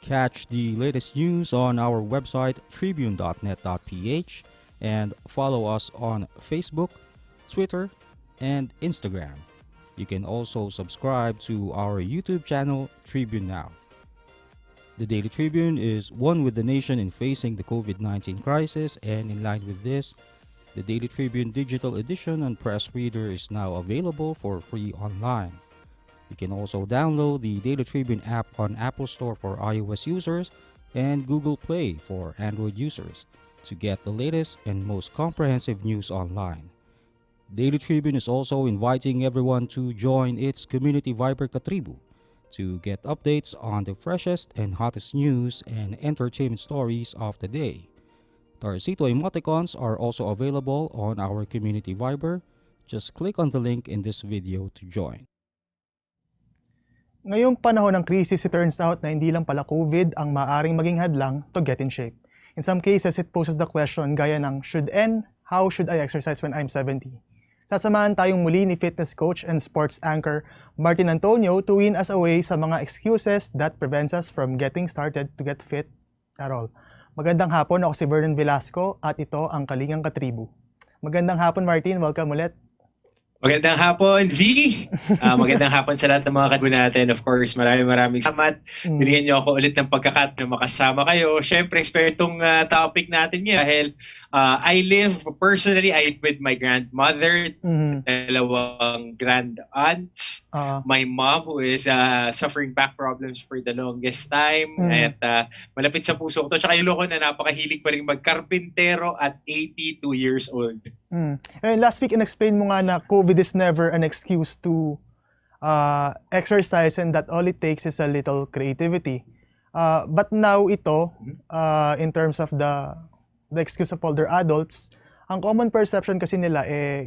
Catch the latest news on our website tribune.net.ph and follow us on Facebook, Twitter, and Instagram. You can also subscribe to our YouTube channel, Tribune Now. The Daily Tribune is one with the nation in facing the COVID-19 crisis, and in line with this, the Daily Tribune digital edition and press reader is now available for free online. You can also download the Daily Tribune app on Apple Store for iOS users and Google Play for Android users to get the latest and most comprehensive news online. Daily Tribune is also inviting everyone to join its Community Viber Katribu to get updates on the freshest and hottest news and entertainment stories of the day. Tarcito emoticons are also available on our Community Viber. Just click on the link in this video to join. Ngayong panahon ng krisis, it turns out na hindi lang pala COVID ang maaring maging hadlang to get in shape. In some cases, it poses the question gaya ng, should N, how should I exercise when I'm 70? Sasamahan tayong muli ni fitness coach and sports anchor Martin Antonio to win us away sa mga excuses that prevents us from getting started to get fit at all. Magandang hapon, ako si Vernon Velasco at ito ang Kalingang Katribu. Magandang hapon Martin, welcome ulit. Magandang hapon, V! Magandang hapon sa lahat ng mga kadwa natin. Of course, maraming salamat. Binigyan niyo ako ulit ng pagkakataon na makasama kayo. Siyempre, expertong topic natin ngayon. Dahil I live with my grandmother, dalawang grand aunts, my mom who is suffering back problems for the longest time. At malapit sa puso ko to. Tsaka yung loko na napakahilig pa rin magkarpintero at 82 years old. And last week, in-explain mo nga na COVID is never an excuse to exercise and that all it takes is a little creativity. But now ito, in terms of the excuse of older adults, ang common perception kasi nila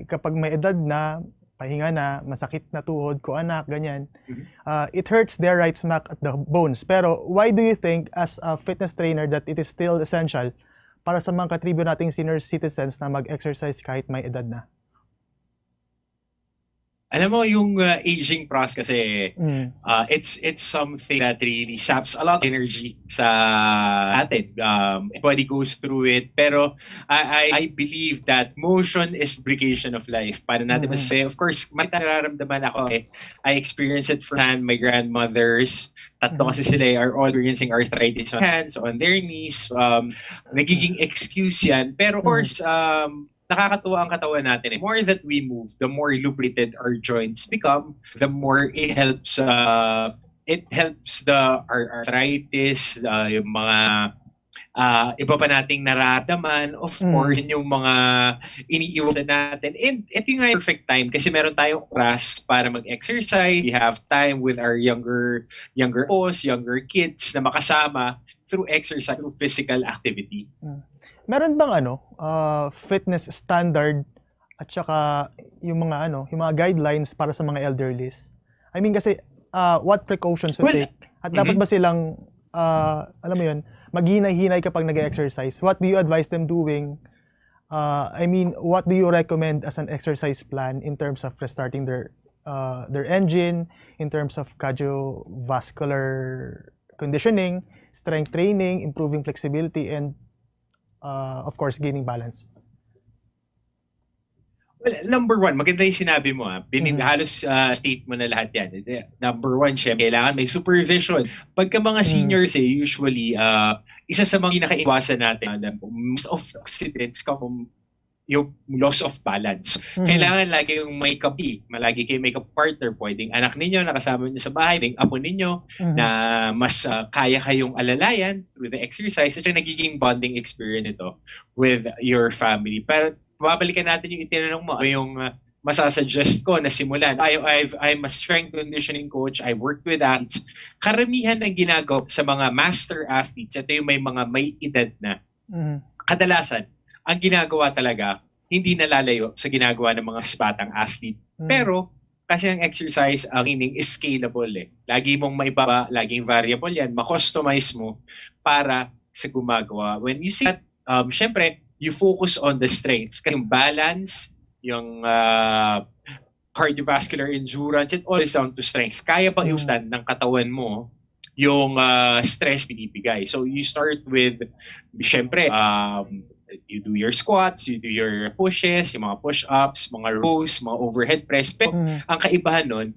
kapag may edad na, pahinga na, masakit na tuhod ko anak, ganyan, it hurts their right smack at the bones. Pero why do you think as a fitness trainer that it is still essential para sa mga katribu nating senior citizens na mag-exercise kahit may edad na? Alam mo yung aging process kasi it's something that really saps a lot of energy sa atin. Everybody goes through it, pero I believe that motion is lubrication of life. Paano natin masasabi? Of course, may nararamdaman ako I experienced it firsthand. My grandmothers, tatlo kasi sila are all experiencing arthritis on hands, on their knees. Nagiging excuse yan. Pero of course, nakakatuwa ang katawan natin. The more that we move, the more lubricated our joints become, the more it helps our arthritis, yung mga iba pa nating nararamdaman. Of course, yun yung mga iniiwasan natin. And ito yung perfect time kasi meron tayong oras para mag-exercise. We have time with our younger kids na makasama through exercise, through physical activity. Meron bang fitness standard at saka yung mga guidelines para sa mga elderlies? I mean kasi what precautions to take? At dapat ba silang alam mo yun, maghinay-hinay kapag nag-exercise? What do you advise them doing? I mean, what do you recommend as an exercise plan in terms of restarting their engine, in terms of cardiovascular conditioning, strength training, improving flexibility, and of course, gaining balance? Well, number one, maganda yung sinabi mo. Halos state mo na lahat yan. Number one, syempre, kailangan may supervision. Pagka mga seniors, usually, isa sa mga pinakaiwasan natin, most of accidents come yung loss of balance. Kailangan lagi yung may kapi, malagi kayo may partner, pwedeng anak ninyo, nakasama nyo sa bahay, pwedeng apo ninyo, na mas kaya kayong alalayan with the exercise, at yung nagiging bonding experience ito with your family. Pero babalikan natin yung itinanong mo, yung masasuggest ko na simulan. I'm a strength conditioning coach. I work with athletes. Karamihan ng ginagawa sa mga master athletes, ito yung may edad na. Kadalasan, ang ginagawa talaga, hindi nalalayo sa ginagawa ng mga batang athlete. Pero, kasi ang exercise, ang meaning is scalable Lagi mong maibaba, laging variable yan, ma-customize mo para sa gumagawa. When you see that, syempre, you focus on the strength. Yung balance, yung cardiovascular endurance, it all is down to strength. Kaya bang i-stand ng katawan mo yung stress binibigay? So, you start with, syempre, you do your squats, you do your pushes, yung mga push-ups, mga rows, mga overhead press. Pero ang kaibahan nun,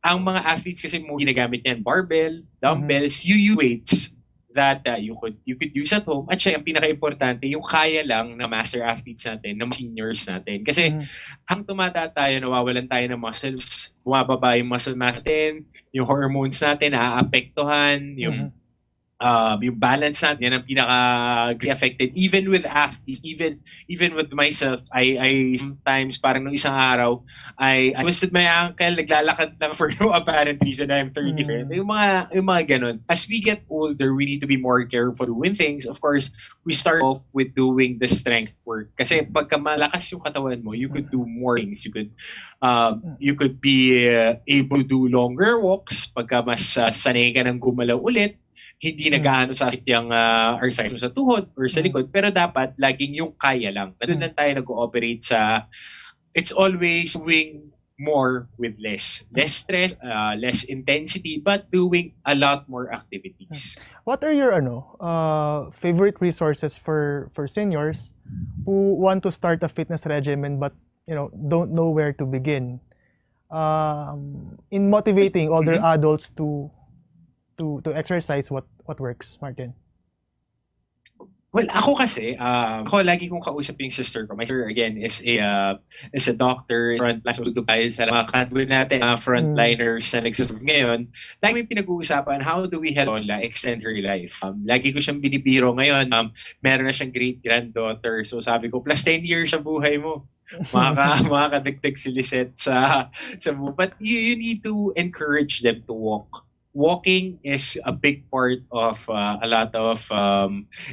ang mga athletes kasi mo ginagamit yan, barbell, dumbbells, you use weights that you could use at home. At siya, ang pinaka-importante, yung kaya lang na master athletes natin, na seniors natin. Kasi hang tumata tayo, nawawalan tayo ng muscles, bumababa yung muscle natin, yung hormones natin, naaapektuhan, yung balance natin, yan ang pinaka-affected. Even with athletes, even with myself, I sometimes, parang nung isang araw, I twisted my ankle, naglalakad lang for no apparent reason. I'm 35. Yung mga ganun. As we get older, we need to be more careful doing things. Of course, we start off with doing the strength work. Kasi pagka malakas yung katawan mo, you could do more things. You could be able to do longer walks. Pagka mas sanay ka ng gumalaw ulit, hindi na gaano sasakit yung arthritis sa tuhod or sa likod, pero dapat laging yung kaya lang. Doon lang tayo nag-ooperate sa, it's always doing more with less. Less stress, less intensity, but doing a lot more activities. What are your favorite resources for seniors who want to start a fitness regimen but don't know where to begin? In motivating older adults to exercise, what works, Martin? Well, ako kasi, ako lagi kong kausap yung sister ko. My sister, again, is a doctor. Frontline, so tayo sa mga kadwe natin, frontliners na nagsasabi ngayon. Lagi may pinag-uusapan, how do we help Lola extend her life? Lagi ko siyang binibiro ngayon. Meron na siyang great-granddaughter. So sabi ko, plus 10 years sa buhay mo. Makakadagdag si Lisette sa buhay. But you need to encourage them to walk. Walking is a big part of a lot of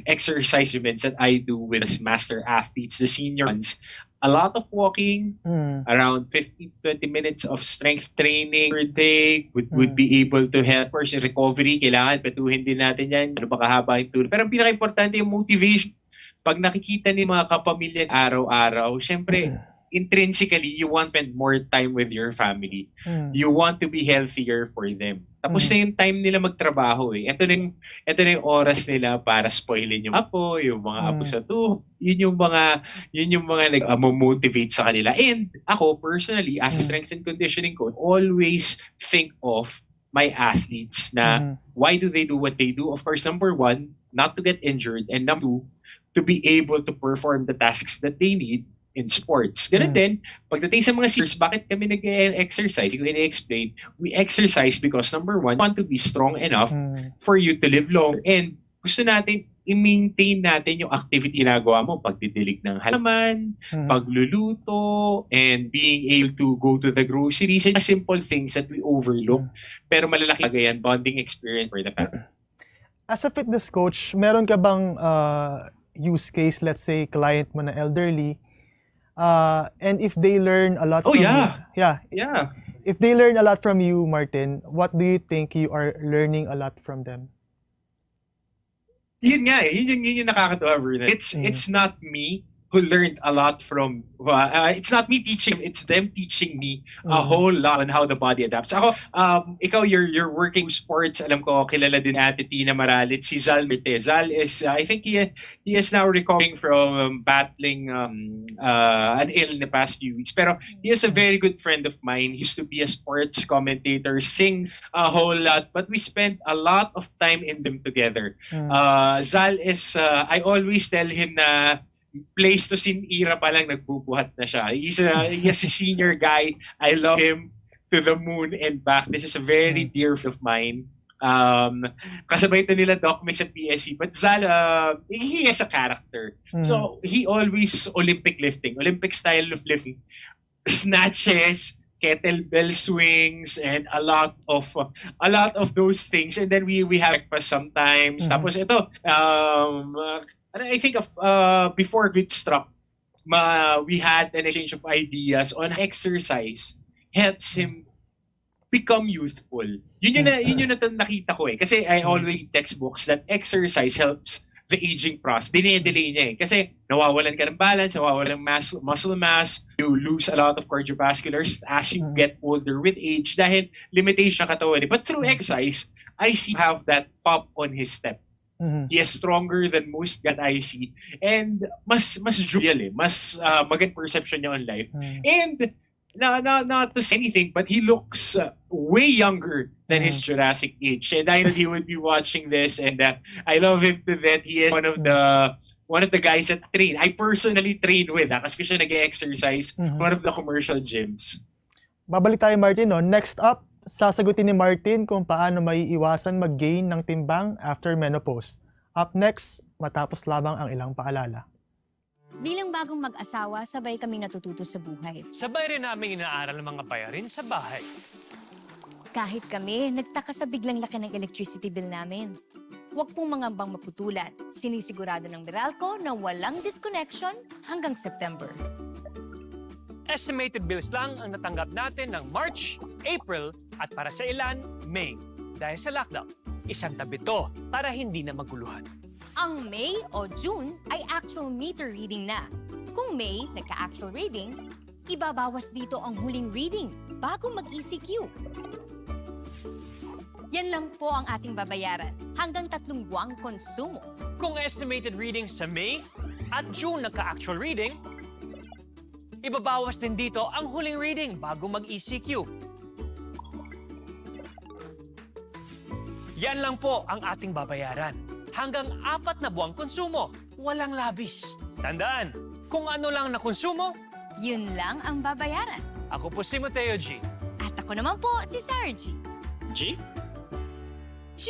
exercise events that I do with master athletes, the senior ones. A lot of walking, around 15-20 minutes of strength training per day would be able to help. Of course, yung recovery, kailangan patuhin din natin yan. Ano ba kahaba yung tulog? Pero ang pinaka-importante yung motivation. Pag nakikita ni mga kapamilya araw-araw, syempre, intrinsically, you want to spend more time with your family. You want to be healthier for them. Tapos na yung time nila magtrabaho eh. Ito na yung oras nila para spoilin yung apo, yung mga apo sa to. Yun yung mga nag-motivate sa kanila. And ako, personally, as a strength and conditioning coach, always think of my athletes na why do they do what they do? Of course, number one, not to get injured. And number two, to be able to perform the tasks that they need in sports. Ganun din, pagdating sa mga seniors, bakit kami nag-exercise? Hindi ko explain. We exercise because number one, we want to be strong enough for you to live long. And gusto natin i-maintain natin yung activity na ginagawa mo, pagdidilig ng halaman, pagluluto, and being able to go to the groceries, and simple things that we overlook. Pero malalaki yan, bonding experience for the family. As a fitness coach, meron ka bang use case, let's say, client mo na elderly, and if they learn a lot from you, if they learn a lot from you, Martin, what do you think you are learning a lot from them? Yun nga eh, yun yung nakakatawa, Vernon. It's not me who learned a lot from, it's not me teaching, it's them teaching me a whole lot on how the body adapts. Ako, ikaw, you're working sports, alam ko, kilala din Ate Tina Maralit, si Zal Mete. Zal is, I think he is now recovering from battling an ill in the past few weeks. Pero he is a very good friend of mine. He used to be a sports commentator, sing a whole lot, but we spent a lot of time in them together. Zal is, I always tell him na place to sin era pa lang nagbubuhat na siya. He's a senior guy. I love him to the moon and back. This is a very dear friend of mine. Kasabay ito nila Doc May sa PSC. But Zal, he has a character. So he always Olympic lifting, Olympic style of lifting, snatches, kettlebell swings, and a lot of those things. And then we have breakfast sometimes. Tapos ito, I think of before COVID struck, we had an exchange of ideas on exercise helps him become youthful. Yun yung nakita ko eh. Kasi I always textbooks that exercise helps the aging process. Dine-delay niya eh. Kasi nawawalan ka ng balance, nawawalan ng muscle mass, you lose a lot of cardiovasculars as you get older with age dahil limitation ng katawan eh. But through exercise, I see have that pop on his step. He is stronger than most that I see. And mas jovial eh. Mas magand perception niya on life. And not to say anything, but he looks way younger than his Jurassic age. And I know he would be watching this, and I love him to that. He is one of the guys that train. I personally train with, kasi siya nag-exercise, one of the commercial gyms. Babalik tayo, Martin. No? Next up, sasagutin ni Martin kung paano maiiwasan mag-gain ng timbang after menopause. Up next, matapos lamang ang ilang paalala. Bilang bagong mag-asawa, sabay kaming natututo sa buhay. Sabay rin namin inaaral ang mga bayarin sa bahay. Kahit kami, nagtaka sa biglang laki ng electricity bill namin. Huwag pong mangambang maputulan. Sinisigurado ng Meralco na walang disconnection hanggang September. Estimated bills lang ang natanggap natin ng March, April, at para sa ilan, May. Dahil sa lockdown, isang tabi to para hindi na maguluhan. Ang May o June ay actual meter reading na. Kung May nagka-actual reading, ibabawas dito ang huling reading bago mag-ECQ. Yan lang po ang ating babayaran hanggang 3 buwang konsumo. Kung estimated reading sa May at June nagka-actual reading, ibabawas din dito ang huling reading bago mag-ECQ. Yan lang po ang ating babayaran. Hanggang 4 na buwang konsumo, walang labis. Tandaan, kung ano lang na konsumo, yun lang ang babayaran. ako po si Mateo G. At ako naman po si Sarah G. G? G!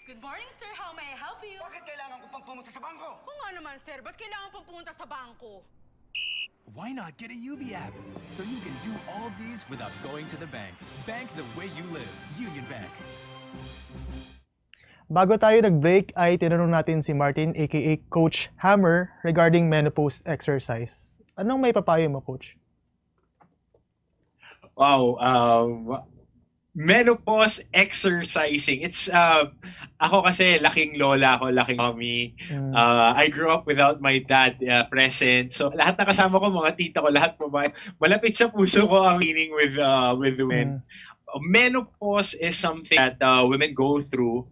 Good morning, sir. How may I help you? Bakit kailangan ko pang pumunta sa bangko? Kung nga naman, sir, ba't kailangan pang pumunta sa bangko? Why not get a UB app so you can do all these without going to the bank? Bank the way you live. Union Bank. Bago tayo nag-break ay tinanong natin si Martin aka Coach Hammer regarding menopause exercise. Anong may papayo mo, Coach? Wow, menopause exercising. It's Ako kasi laking lola ako, laking mommy. I grew up without my dad present. So lahat na kasama ko, mga tita ko, lahat babae. Malapit sa puso ko ang meaning with women. Menopause is something that women go through.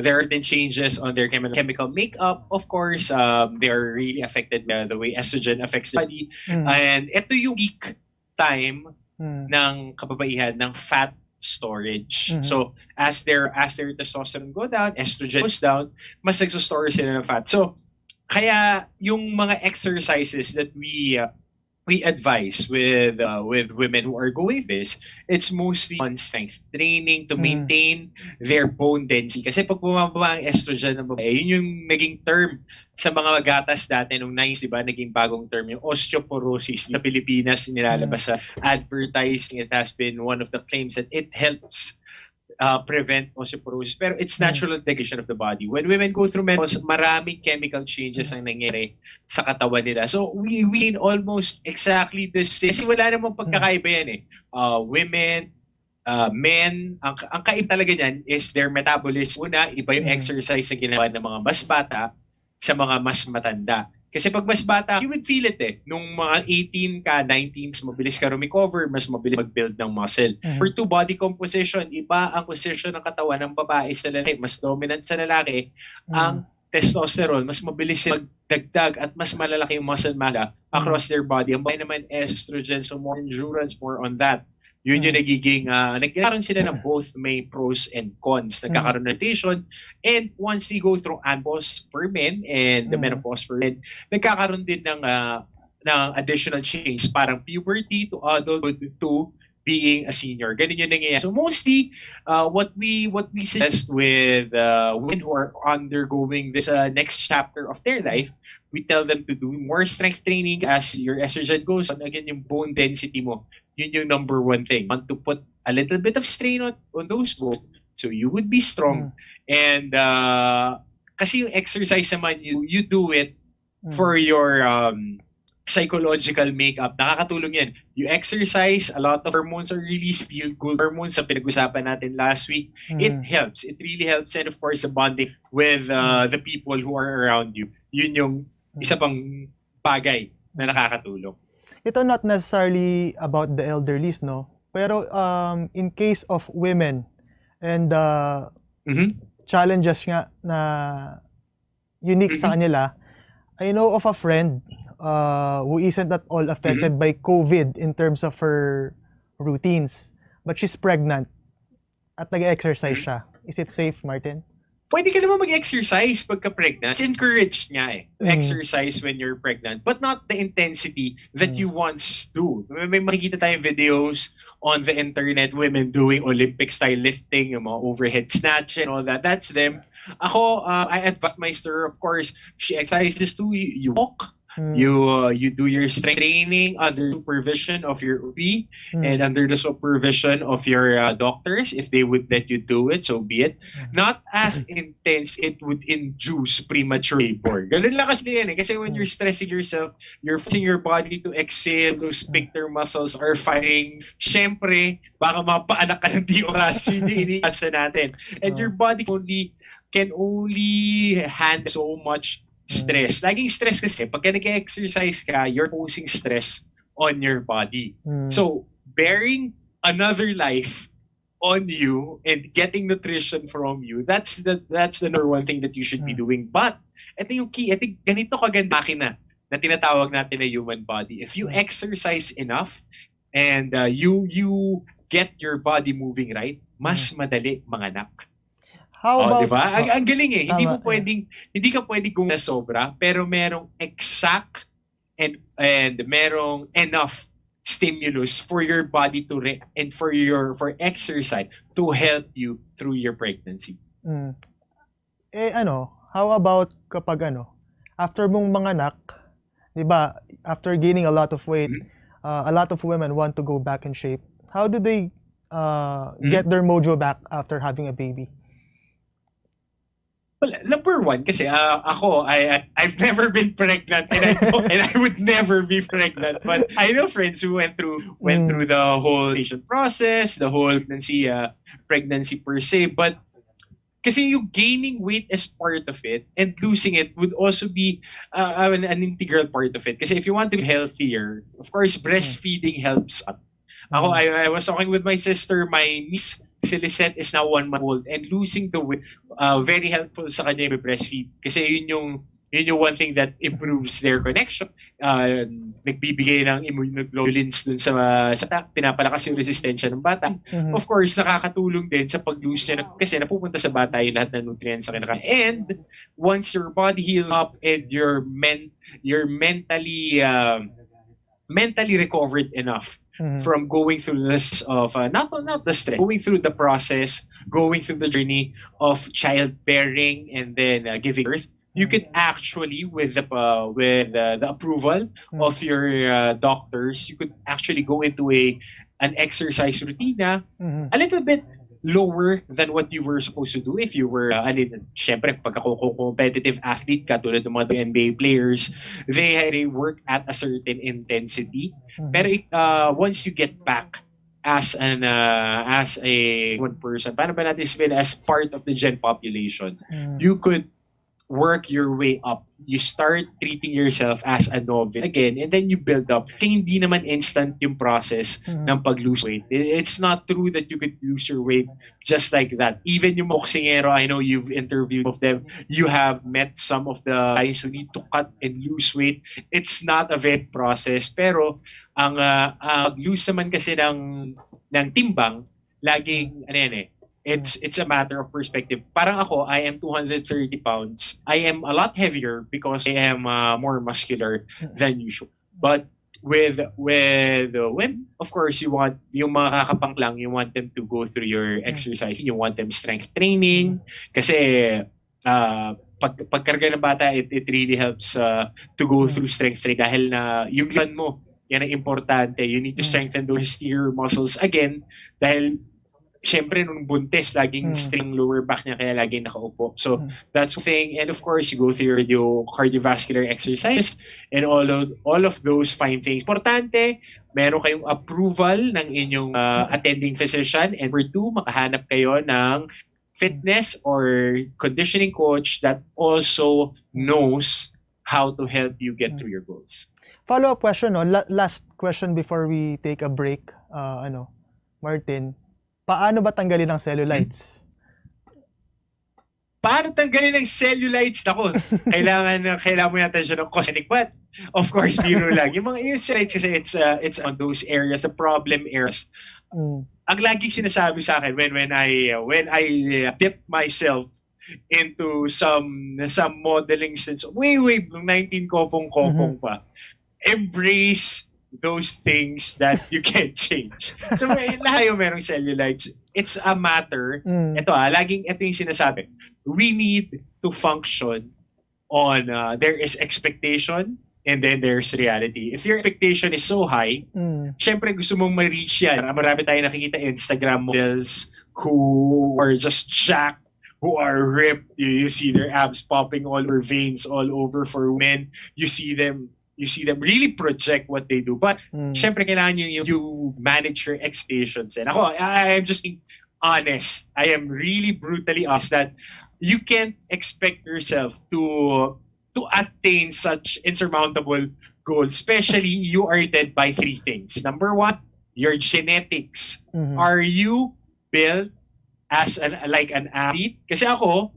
There have been changes on their chemical makeup. Of course, they are really affected by the way estrogen affects the body. And ito yung peak time ng kababaihan ng fat storage. So as their testosterone go down, estrogen goes down, mas nagso-store sila ng fat. So kaya yung mga exercises that we advise with women who are going this, it's mostly on strength training to maintain their bone density. Kasi pag bumaba ang estrogen ng babae, yun yung naging term sa mga gatas dati nung 90s, di ba? Naging bagong term yung osteoporosis sa Pilipinas, nilalabas sa advertising. It has been one of the claims that it helps prevent osteoporosis. Pero it's natural degradation of the body. When women go through menopause, maraming chemical changes ang nangyayari sa katawan nila. So we in almost exactly the same. Kasi wala namang pagkakaiba yan eh. Women, men, ang kaiba talaga niyan is their metabolism. Una, iba yung exercise na ginawa ng mga mas bata sa mga mas matanda. Kasi pag mas bata, you would feel it eh. Nung mga 18 ka, 19, mas mabilis ka recover, mas mabilis mag-build ng muscle. For two body composition, iba ang position ng katawan ng babae sa lalaki. Mas dominant sa lalaki, ang testosterone, mas mabilis sila magdagdag at mas malalaki yung muscle mass across their body. Ang babae naman estrogen, so more endurance, more on that. Yun yung nagiging, nagkakaroon sila ng both may pros and cons. Nagkakaroon ng rotation. And once they go through menopause for men and the menopause for men, nagkakaroon din ng additional change. Parang puberty to adulthood to being a senior. Ganun yung nangyayari. So mostly, what we suggest with women who are undergoing this next chapter of their life, we tell them to do more strength training as your estrogen goes on. Again, yung bone density mo, yun yung number one thing. Want to put a little bit of strain on those bones so you would be strong. And kasi yung exercise naman, you do it for your psychological makeup. Nakakatulong yan. You exercise, a lot of hormones are released, feel good hormones sa pinag-usapan natin last week. It helps. It really helps. And of course, the bonding with the people who are around you. Yun yung isa pang bagay na nakakatulong. Ito not necessarily about the elderlies, no? Pero in case of women and challenges nga na unique sa kanila, I know of a friend who isn't at all affected by COVID in terms of her routines. But she's pregnant at nag-exercise siya. Is it safe, Martin? Pwede ka naman mag-exercise pagka pregnant. It's encouraged nga eh. Exercise when you're pregnant. But not the intensity that you once do. May makikita tayong videos on the internet, women doing Olympic-style lifting, yung mga overhead snatch and all that. That's them. Ako, I advise my sister, of course, she exercises too. You walk. You do your strength training under supervision of your OB and under the supervision of your doctors if they would let you do it, so be it. Not as intense, it would induce premature labor. Ganun lang kasi yan eh. Kasi when you're stressing yourself, you're forcing your body to exhale, those sphincter muscles are firing. Siyempre, baka mapaanak ka ng di oras. Yun yung iniasa natin. And your body can only handle so much stress. Laging stress kasi pagka nag-exercise ka, you're posing stress on your body. So, bearing another life on you and getting nutrition from you, that's the number one thing that you should be doing. But, ito yung key. Ito, ganito kaganda na tinatawag natin na human body. If you exercise enough and you get your body moving right, mas madali manganak. How about, diba? Ang galing eh. Hindi ka pwedeng gumana sobra, pero merong exact and merong enough stimulus for your body to and for exercise to help you through your pregnancy. How about kapag after mong manganak, 'di ba? After gaining a lot of weight, a lot of women want to go back in shape. How do they get their mojo back after having a baby? Well, number one, kasi ako, I've never been pregnant and I would never be pregnant. But I know friends who went through the whole patient process, the whole pregnancy per se. But Kasi yung gaining weight is part of it and losing it would also be an integral part of it. Kasi if you want to be healthier, of course, breastfeeding helps. Ako, I was talking with my sister, my niece, si Lisette is now 1 month old and losing the weight, very helpful sa kanya yung breastfeed. Kasi yun yung one thing that improves their connection. Nagbibigay ng immunoglobulins dun sa pinapalakas yung resistensya ng bata. Of course, nakakatulong din sa pag-lose niya kasi napupunta sa bata yung lahat ng nutrients sa kinakain. And once your body heals up and you're mentally recovered enough from going through this of not the stress, going through the process, going through the journey of childbearing and then giving birth, you could actually with the approval of your doctors, you could actually go into an exercise routine a little bit lower than what you were supposed to do if you were syempre pagka competitive athlete ka tulad ng mga NBA players, they work at a certain intensity. Pero once you get back as a one person, paano ba natin sabihin, as part of the gen population, you could work your way up. You start treating yourself as a novice again, and then you build up. Kasi hindi naman instant yung process ng pag-lose weight. It's not true that you could lose your weight just like that. Even yung boxingero, I know you've interviewed of them, you have met some of the guys who need to cut and lose weight. It's not a very process. Pero ang pag-lose naman kasi ng timbang, laging, it's a matter of perspective. Parang ako, I am 230 pounds. I am a lot heavier because I am more muscular than usual. But with women, of course, you want yung mga kakapanglang, you want them to go through your exercise. You want them strength training. Kasi pagkarga ng bata, it really helps to go through strength training dahil na yung glan mo, yan ang importante. You need to strengthen those steer muscles again dahil syempre nung buntis, laging string lower back niya kaya laging nakaupo. So that's the thing. And of course, you go through your cardiovascular exercise and all of those fine things. Importante, meron kayong approval ng inyong attending physician. And number 2, makahanap kayo ng fitness or conditioning coach that also knows how to help you get through your goals. Follow-up question, no? Last question before we take a break. Martin, paano ba tanggalin ang cellulites? Paano tanggalin ang cellulites? Ako, kailangan mo yata siya ng cosmetic. But, of course, biro lang. Yung mga cellulites kasi it's on those areas, the problem areas. Ang laging sinasabi sa akin when I dip myself into some modeling since way 19 kopong pa. Embrace those things that you can't change. So lahat yung merong cellulites. It's a matter, ito yung sinasabi, we need to function on, there is expectation and then there's reality. If your expectation is so high, syempre gusto mong ma-reach yan. Marami tayong nakikita Instagram models who are just jacked, who are ripped. You see their abs popping all over, veins all over for women. You see them really project what they do. But syempre kailangan you manage your expectations. And ako, I am just being honest. I am really brutally honest that you can't expect yourself to attain such insurmountable goals. Especially you are limited by 3 things. Number 1, your genetics. Are you built as an athlete? Kasi ako,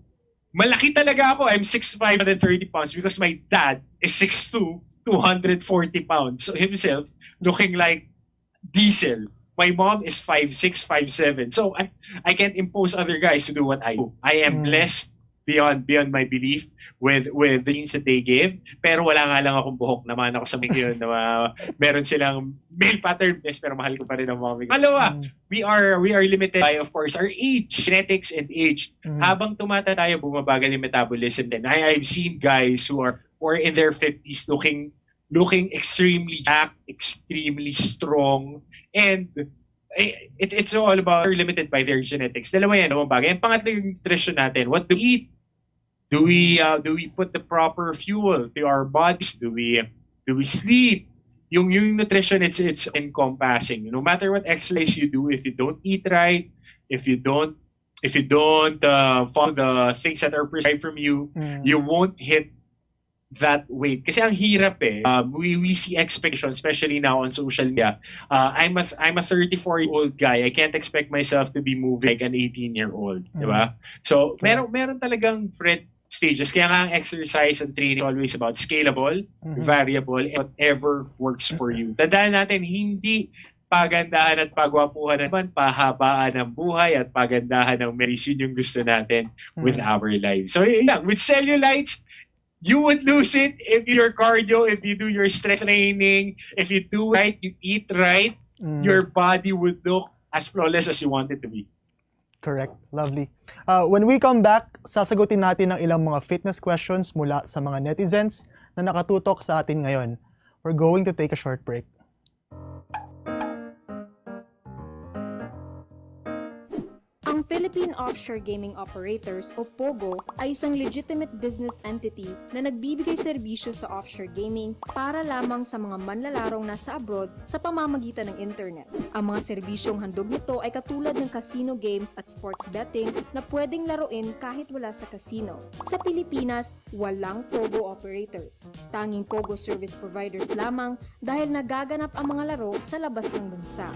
malaki talaga ako. I'm 6'5", 130 pounds because my dad is 6'2", 240 pounds. So himself looking like diesel. My mom is 5'6", 5'7". So I can't impose other guys to do what I do. I am blessed beyond my belief with the genes that they give. Pero wala nga lang akong buhok. Naman ako sa mga na meron silang male pattern test pero mahal ko pa rin ang mga. Malawa, we are limited by, of course, our age, genetics and age. Habang tumata tayo, bumabagal yung metabolism din. I've seen guys who are in their 50s looking extremely jacked, extremely strong, and it's all about, they're limited by their genetics. Dalawa yan, dalawang bagay. And pangatlo yung nutrition natin. What do we eat? Do we put the proper fuel to our bodies? Do we sleep? Yung nutrition, it's encompassing. No matter what exercise you do, if you don't eat right, if you don't if you don't follow the things that are prescribed from you, you won't hit that weight. Kasi ang hirap eh. We see expectations, especially now on social media. I'm a 34-year-old guy. I can't expect myself to be moving like an 18-year-old. Diba? So, meron talagang different stages. Kaya nga ang exercise and training is always about scalable, variable, and whatever works for you. Tandaan natin, hindi pagandahan at pagwapuhan naman, pahabaan ng buhay at pagandahan ng medicine yung gusto natin with our lives. So, yeah, with cellulites, you would lose it if your cardio, if you do your strength training, if you do right, you eat right, your body would look as flawless as you want it to be. Correct. Lovely. When we come back, sasagutin natin ang ilang mga fitness questions mula sa mga netizens na nakatutok sa atin ngayon. We're going to take a short break. Ang Philippine Offshore Gaming Operators o POGO ay isang legitimate business entity na nagbibigay serbisyo sa offshore gaming para lamang sa mga manlalarong nasa abroad sa pamamagitan ng internet. Ang mga serbisyong handog nito ay katulad ng casino games at sports betting na pwedeng laruin kahit wala sa casino. Sa Pilipinas, walang POGO operators. Tanging POGO service providers lamang dahil nagaganap ang mga laro sa labas ng bansa.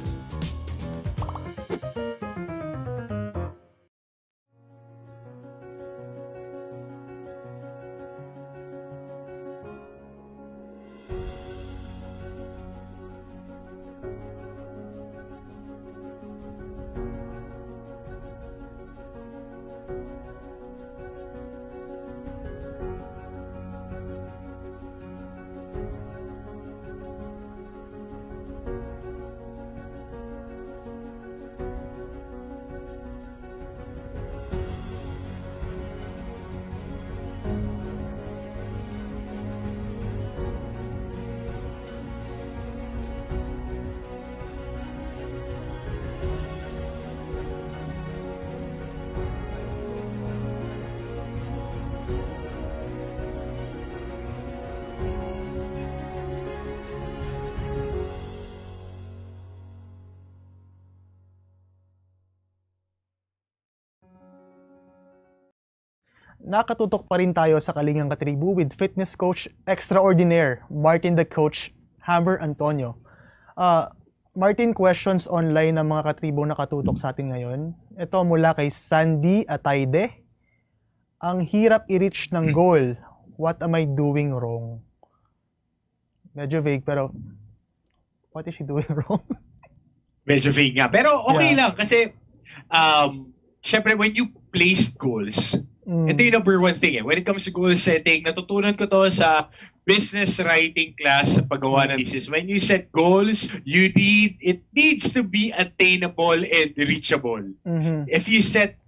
Nakatutok pa rin tayo sa Kalingang Katribu with fitness coach extraordinaire, Martin the Coach Hammer Antonio. Martin, questions online ng mga katribo nakatutok sa atin ngayon. Ito mula kay Sandy Atayde. Ang hirap i-reach ng goal. What am I doing wrong? Medyo vague, pero what is she doing wrong? Medyo vague nga. Pero okay lang kasi syempre when you place goals, ito yung number one thing eh. When it comes to goal setting, natutunan ko to sa business writing class sa paggawa ng thesis. When you set goals, it needs to be attainable and reachable. If you set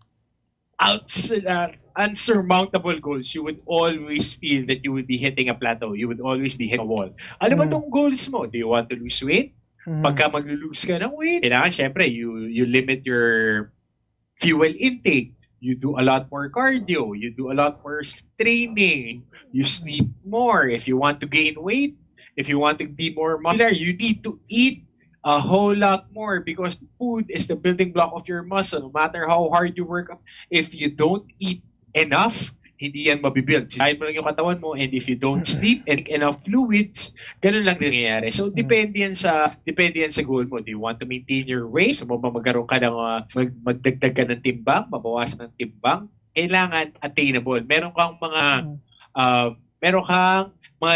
unsurmountable goals, you would always feel that you would be hitting a plateau. You would always be hitting a wall. Ano ba tong goals mo? Do you want to lose weight? Pagka mag-lose ka ng weight, kailangan syempre you limit your fuel intake. You do a lot more cardio. You do a lot more training. You sleep more. If you want to gain weight, if you want to be more muscular, you need to eat a whole lot more because food is the building block of your muscle. No matter how hard you work, if you don't eat enough, hindi yan mabibuild. Sinayin mo lang yung katawan mo, and if you don't sleep and enough fluids, ganun lang din nangyayari. So, depende yan sa goal mo. Do you want to maintain your weight? So, magkaroon ka ng, magdagdag ka ng timbang, mabawasan ng timbang, kailangan attainable. Meron kang mga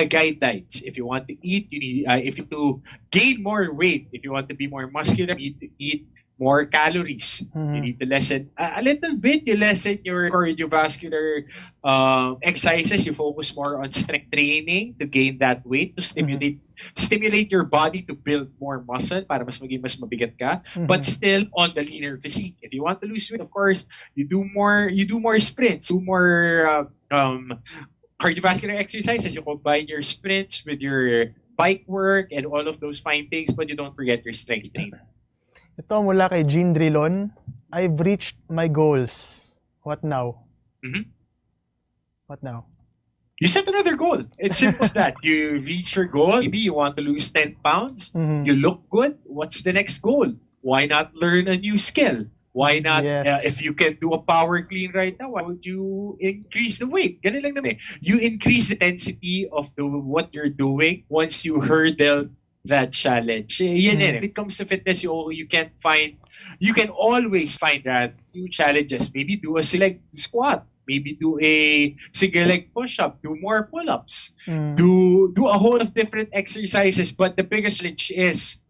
guidelines. If you want to eat, you need, if you to gain more weight, if you want to be more muscular, you need to eat more calories. You need to lessen a little bit. You lessen your cardiovascular exercises. You focus more on strength training to gain that weight, to stimulate your body to build more muscle para mas maging mas mabigat ka, but still on the leaner physique. If you want to lose weight, of course, you do more sprints, do more cardiovascular exercises. You combine your sprints with your bike work and all of those fine things, but you don't forget your strength training. Ito mula kay Jean Drilon. I've reached my goals. What now? What now? You set another goal. It's simple as that. You reach your goal. Maybe you want to lose 10 pounds. You look good. What's the next goal? Why not learn a new skill? Why not, Yes. if you can do a power clean right now, why would you increase the weight? Ganun lang naman. You increase the intensity of what you're doing once you hurdle that challenge. Yan Mm. When it comes to fitness, you can always find that new challenges. Maybe do a single leg squat. Maybe do a single leg push-up. Do more pull-ups. Mm. Do a whole of different exercises. But the biggest challenge is,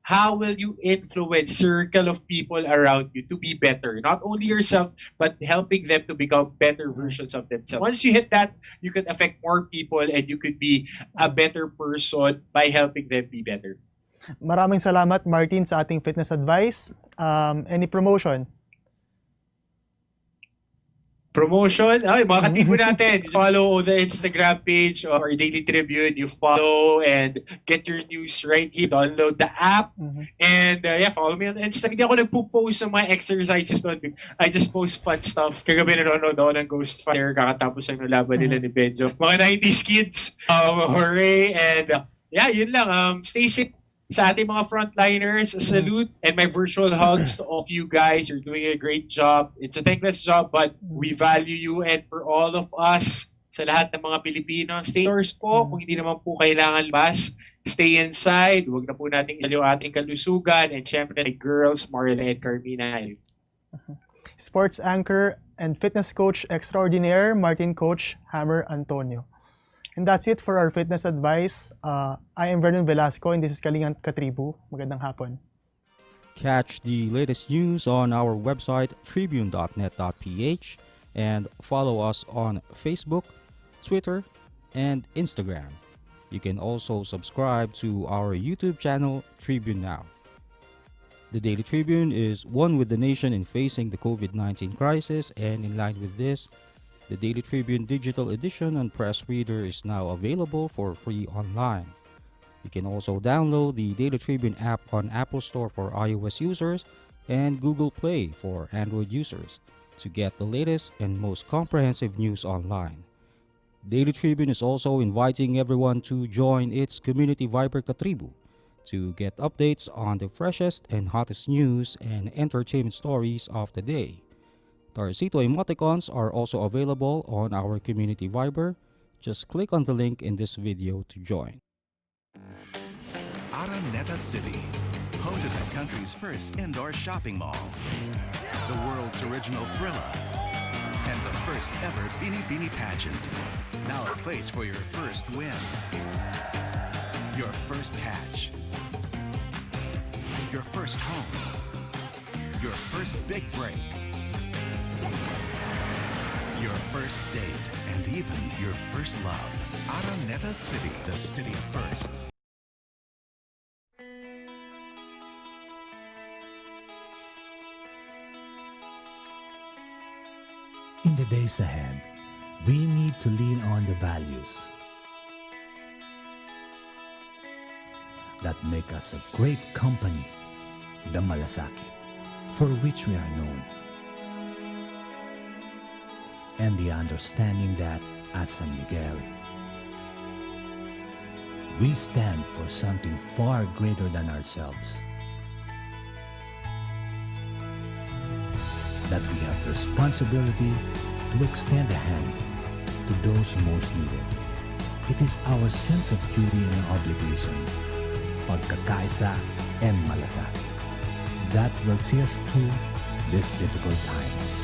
how will you influence circle of people around you to be better? Not only yourself, but helping them to become better versions of themselves. Once you hit that, you can affect more people and you could be a better person by helping them be better. Maraming salamat, Martin, sa ating fitness advice. Any promotion? Promotion, ay, mga katibo natin. Follow the Instagram page of our Daily Tribune. You follow and get your news right here. Download the app. And follow me on Instagram. Hindi ako nagpo-post ng mga exercises doon. I just post fun stuff. Kagabi nanonood ako ng Ghost Fighter. Kakatapos lang ng laban nila ni Benjo. Mga 90s kids. Hooray. And yun lang. Stay safe. Sa ating mga frontliners, salute and my virtual hugs to all of you guys. You're doing a great job. It's a thankless job, but we value you. And for all of us, sa lahat ng mga Pilipino, stay indoors po. Kung hindi naman po kailangan labas, stay inside. Huwag na po nating isaliw ating kalusugan. And syempre, my girls, Marla and Carmina. Sports anchor and fitness coach extraordinaire, Martin Coach Hammer Antonio. And that's it for our fitness advice. I am Vernon Velasco and this is Kalingan Katribu. Magandang hapon. Catch the latest news on our website tribune.net.ph and follow us on Facebook, Twitter, and Instagram. You can also subscribe to our YouTube channel, Tribune Now. The Daily Tribune is one with the nation in facing the COVID-19 crisis, and in line with this, the Daily Tribune digital edition and press reader is now available for free online. You can also download the Daily Tribune app on Apple Store for iOS users and Google Play for Android users to get the latest and most comprehensive news online. Daily Tribune is also inviting everyone to join its community Viber Katribu to get updates on the freshest and hottest news and entertainment stories of the day. Tarcito emoticons are also available on our community Viber. Just click on the link in this video to join. Araneta City, home to the country's first indoor shopping mall, the world's original Thrilla, and the first ever Bini Bini pageant. Now a place for your first win, your first catch, your first home, your first big break, your first date, and even your first love. Araneta City, the city of firsts. In the days ahead, we need to lean on the values that make us a great company, the Malasakit, for which we are known. And the understanding that, as San Miguel, we stand for something far greater than ourselves. That we have responsibility to extend a hand to those most needed. It is our sense of duty and obligation, pagkakaisa and malasakit, that will see us through these difficult times.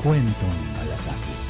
Kwentong Malasakit.